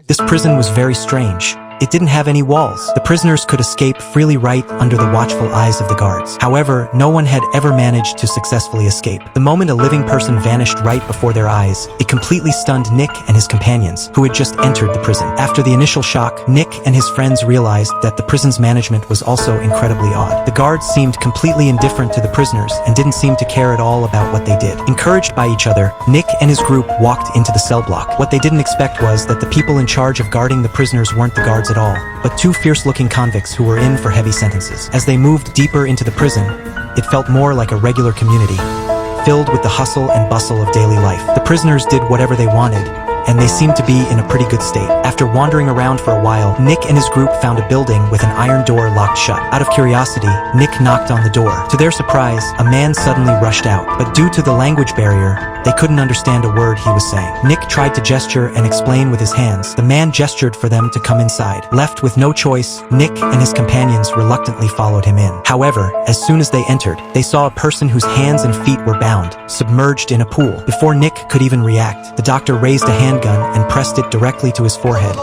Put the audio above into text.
This prison was very strange. It didn't have any walls. The prisoners could escape freely right under the watchful eyes of the guards. However, no one had ever managed to successfully escape. The moment a living person vanished right before their eyes, it completely stunned Nick and his companions, who had just entered the prison. After the initial shock, Nick and his friends realized that the prison's management was also incredibly odd. The guards seemed completely indifferent to the prisoners and didn't seem to care at all about what they did. Encouraged by each other, Nick and his group walked into the cell block. What they didn't expect was that the people in charge of guarding the prisoners weren't the guards at all, but two fierce-looking convicts who were in for heavy sentences. As they moved deeper into the prison, it felt more like a regular community, filled with the hustle and bustle of daily life. The prisoners did whatever they wanted, and they seemed to be in a pretty good state. After wandering around for a while, Nick and his group found a building with an iron door locked shut. Out of curiosity, Nick knocked on the door. To their surprise, a man suddenly rushed out, but due to the language barrier, they couldn't understand a word he was saying. Nick tried to gesture and explain with his hands. The man gestured for them to come inside. Left with no choice, Nick and his companions reluctantly followed him in. However, as soon as they entered, they saw a person whose hands and feet were bound, submerged in a pool. Before Nick could even react, the doctor raised a handgun and pressed it directly to his forehead,